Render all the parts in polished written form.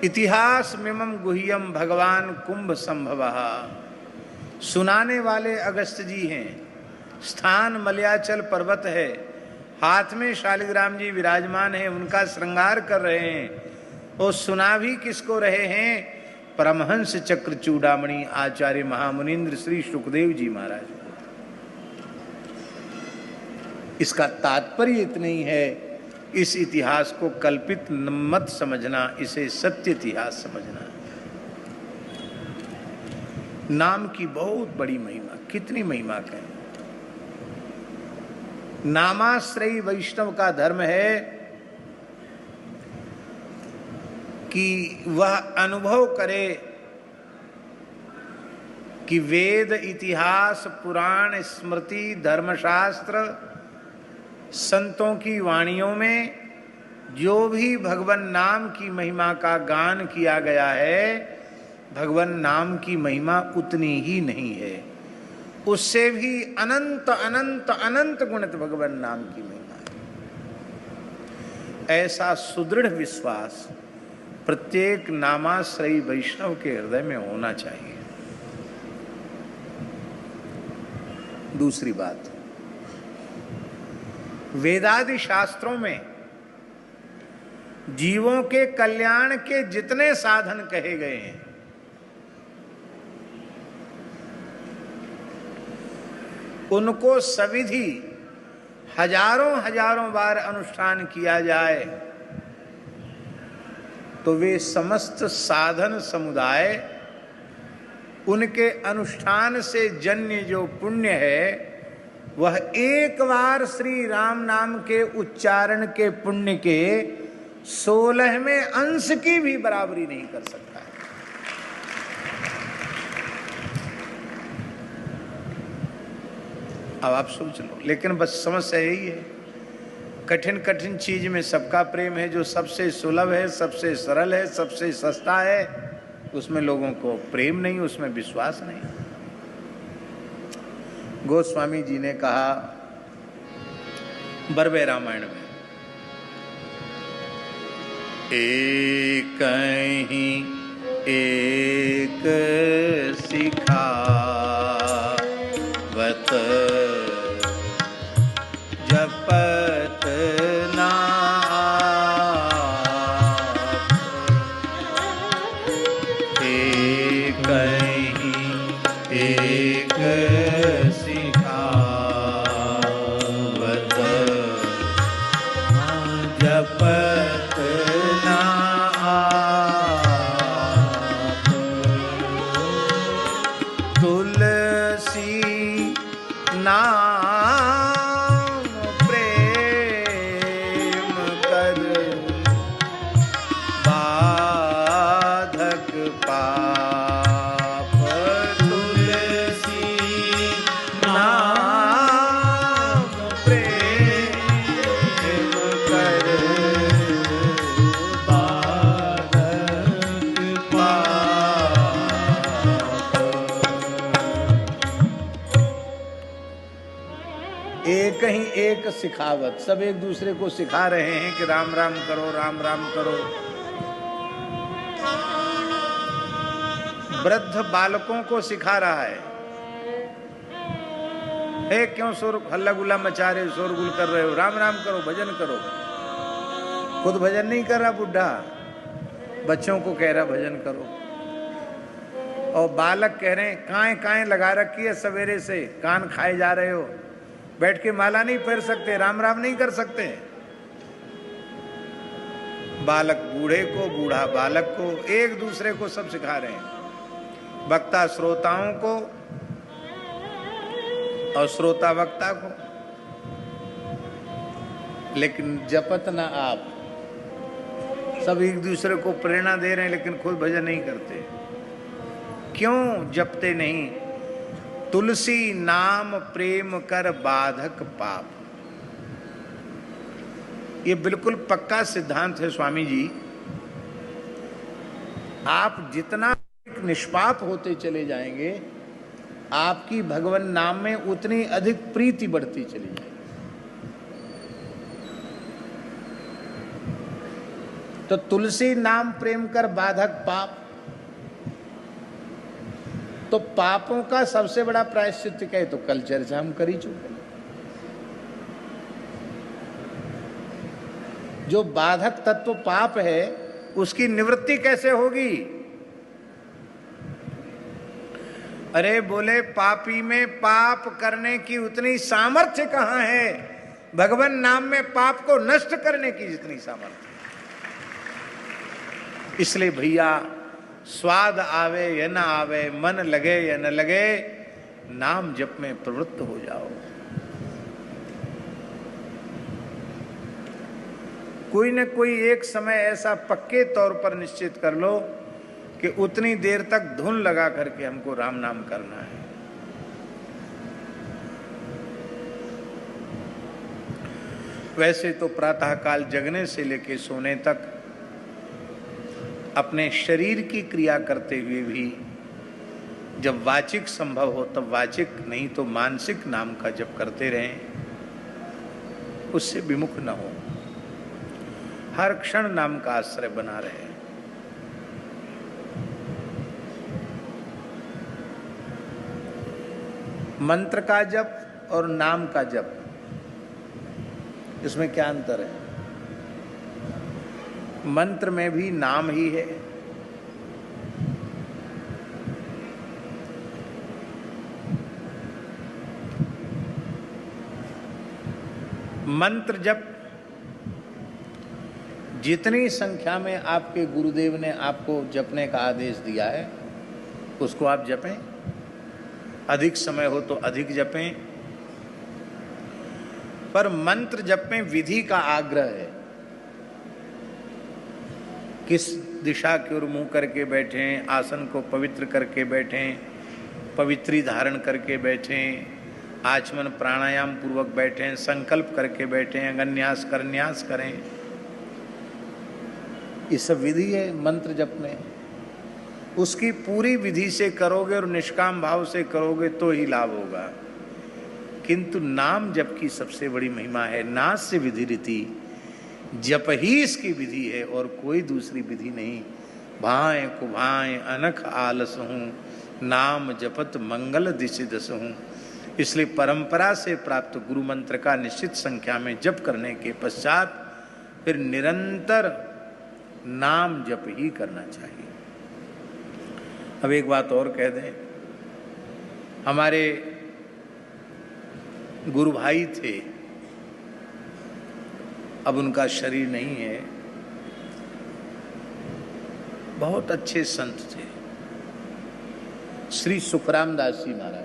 इतिहास मिमम गुह्यम भगवान कुंभ संभवः। सुनाने वाले अगस्त जी हैं। स्थान मलयाचल पर्वत है। हाथ में शालिग्राम जी विराजमान हैं, उनका श्रृंगार कर रहे हैं। और सुना भी किसको रहे हैं? परमहंस चक्र चूड़ामणि आचार्य महामुनीन्द्र श्री सुखदेव जी महाराज। इसका तात्पर्य इतना ही है, इस इतिहास को कल्पित मत समझना, इसे सत्य इतिहास समझना। नाम की बहुत बड़ी महिमा, कितनी महिमा कहें। नामाश्रयी वैष्णव का धर्म है कि वह अनुभव करे कि वेद, इतिहास, पुराण, स्मृति, धर्मशास्त्र, संतों की वाणियों में जो भी भगवान नाम की महिमा का गान किया गया है, भगवान नाम की महिमा उतनी ही नहीं है, उससे भी अनंत अनंत अनंत गुणित भगवान नाम की महिमा है। ऐसा सुदृढ़ विश्वास प्रत्येक नामाश्रयी वैष्णव के हृदय में होना चाहिए। दूसरी बात, वेदादि शास्त्रों में जीवों के कल्याण के जितने साधन कहे गए हैं, उनको सविधि हजारों हजारों बार अनुष्ठान किया जाए तो वे समस्त साधन समुदाय, उनके अनुष्ठान से जन्य जो पुण्य है, वह एक बार श्री राम नाम के उच्चारण के पुण्य के 16वें अंश की भी बराबरी नहीं कर सकता है। अब आप सोच लो, लेकिन बस समस्या यही है, कठिन कठिन चीज में सबका प्रेम है। जो सबसे सुलभ है, सबसे सरल है, सबसे सस्ता है, उसमें लोगों को प्रेम नहीं, उसमें विश्वास नहीं। गोस्वामी जी ने कहा बरबे रामायण में, एक ही एक सिखावत जपत नाम, एक ही एक सिखावत जपत नाम, तुलसी नाम प्रेम कर बाधक पाप, तुलसी नाम प्रेम कर बाधक पाप। एक ही एक सिखावत, सब एक दूसरे को सिखा रहे हैं कि राम राम करो, राम राम करो। वृद्ध बालकों को सिखा रहा है, हे क्यों शोर हल्ला गुल्ला मचा रहे हो, शोरगुल कर रहे हो, राम राम करो, भजन करो। खुद भजन नहीं कर रहा बुढ़ा, बच्चों को कह रहा भजन करो। और बालक कह रहे हैं, काएं काएं लगा रखी है सवेरे से, कान खाए जा रहे हो, बैठ के माला नहीं फेर सकते, राम राम नहीं कर सकते। बालक बूढ़े को, बूढ़ा बालक को, एक दूसरे को सब सिखा रहे हैं, वक्ता श्रोताओं को और श्रोता वक्ता को। लेकिन जपत ना आप, सब एक दूसरे को प्रेरणा दे रहे हैं लेकिन खुद भजन नहीं करते। क्यों जपते नहीं? तुलसी नाम प्रेम कर बाधक पाप। ये बिल्कुल पक्का सिद्धांत है स्वामी जी। आप जितना निष्पाप होते चले जाएंगे, आपकी भगवान नाम में उतनी अधिक प्रीति बढ़ती चली जाएगी। तो तुलसी नाम प्रेम कर बाधक पाप, तो पापों का सबसे बड़ा प्रायश्चित क्या है? तो कल चर्चा हम कर ही चुके। जो बाधक तत्व पाप है उसकी निवृत्ति कैसे होगी? अरे बोले पापी में पाप करने की उतनी सामर्थ्य कहां है, भगवान नाम में पाप को नष्ट करने की जितनी सामर्थ्य। इसलिए भैया स्वाद आवे या न आवे, मन लगे या न लगे, नाम जप में प्रवृत्त हो जाओ। कोई न कोई एक समय ऐसा पक्के तौर पर निश्चित कर लो कि उतनी देर तक धुन लगा करके हमको राम नाम करना है। वैसे तो प्रातःकाल जगने से लेकर सोने तक अपने शरीर की क्रिया करते हुए भी जब वाचिक संभव हो तब वाचिक, नहीं तो मानसिक नाम का जप करते रहें, उससे विमुख न हो, हर क्षण नाम का आश्रय बना रहे। मंत्र का जप और नाम का जप, इसमें क्या अंतर है? मंत्र में भी नाम ही है, मंत्र जप जितनी संख्या में आपके गुरुदेव ने आपको जपने का आदेश दिया है उसको आप जपें, अधिक समय हो तो अधिक जपें, पर मंत्र जप में विधि का आग्रह है। किस दिशा की ओर मुंह करके बैठें, आसन को पवित्र करके बैठें, पवित्री धारण करके बैठें, आचमन प्राणायाम पूर्वक बैठें, संकल्प करके बैठें, अंगन्यास करन्यास करें, ये सब विधि है मंत्र जप में। उसकी पूरी विधि से करोगे और निष्काम भाव से करोगे तो ही लाभ होगा। किंतु नाम जप की सबसे बड़ी महिमा है, नास्य विधि रीति, जप ही इसकी विधि है और कोई दूसरी विधि नहीं। भाएं कुभाएं अनख आलस हूँ, नाम जपत मंगल दिशि दस हूँ। इसलिए परंपरा से प्राप्त गुरु मंत्र का निश्चित संख्या में जप करने के पश्चात फिर निरंतर नाम जप ही करना चाहिए। अब एक बात और कह दें, हमारे गुरु भाई थे, अब उनका शरीर नहीं है, बहुत अच्छे संत थे, श्री सुखराम दास जी महाराज।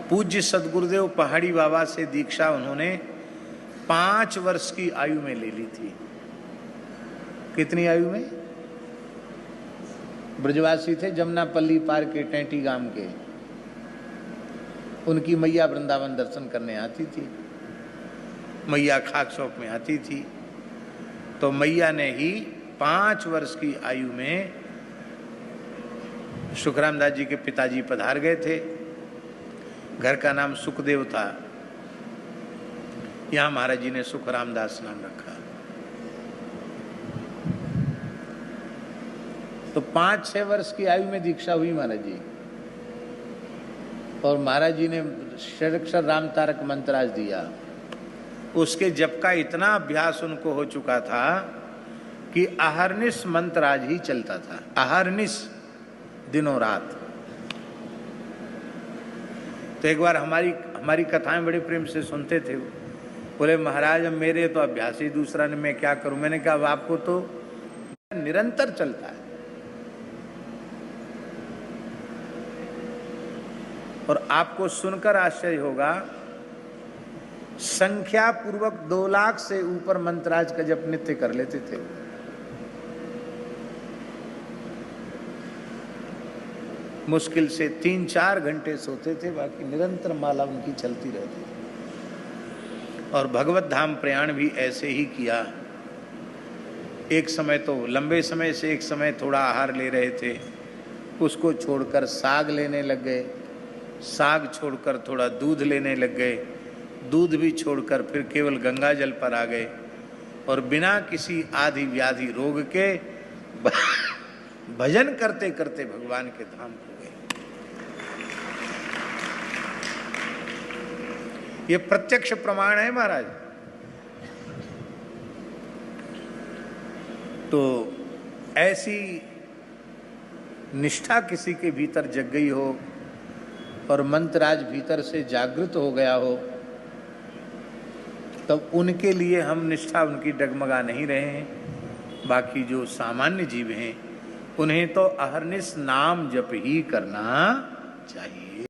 पूज्य सदगुरुदेव पहाड़ी बाबा से दीक्षा उन्होंने 5 वर्ष की आयु में ले ली थी। कितनी आयु में? ब्रजवासी थे, जमुनापल्ली पार के टेंटी गांव के। उनकी मैया वृंदावन दर्शन करने आती थी, मैया खाक शौक में आती थी, तो मैया ने ही 5 वर्ष की आयु में सुखराम दास जी के पिताजी पधार गए थे। घर का नाम सुखदेव था, यहां महाराज जी ने सुखराम दास नाम रखा। तो 5-6 वर्ष की आयु में दीक्षा हुई महाराज जी, और महाराज जी ने षडक्षर राम तारक मंत्र आज दिया। उसके जप का इतना अभ्यास उनको हो चुका था कि अहर्निश मंत्र आज ही चलता था, अहर्निश, दिनों रात। तो एक बार हमारी कथाएं बड़े प्रेम से सुनते थे, बोले महाराज मेरे तो अभ्यास ही दूसरा, ने मैं क्या करूं। मैंने कहा आपको तो निरंतर चलता है। और आपको सुनकर आश्चर्य होगा, संख्या पूर्वक 2 लाख से ऊपर मंत्राज का जप नित्य कर लेते थे। मुश्किल से 3-4 घंटे सोते थे, बाकी निरंतर माला उनकी चलती रहती। और भगवत धाम प्रयाण भी ऐसे ही किया। एक समय तो लंबे समय से, एक समय थोड़ा आहार ले रहे थे, उसको छोड़कर साग लेने लग गए, साग छोड़कर थोड़ा दूध लेने लग गए, दूध भी छोड़कर फिर केवल गंगा जल पर आ गए और बिना किसी आदि व्याधि रोग के भजन करते करते भगवान के धाम को गए। ये प्रत्यक्ष प्रमाण है महाराज। तो ऐसी निष्ठा किसी के भीतर जग गई हो और मंत्रराज भीतर से जागृत हो गया हो, तब उनके लिए हम निष्ठा उनकी डगमगा नहीं रहे हैं। बाकी जो सामान्य जीव हैं उन्हें तो अहरनिश नाम जप ही करना चाहिए।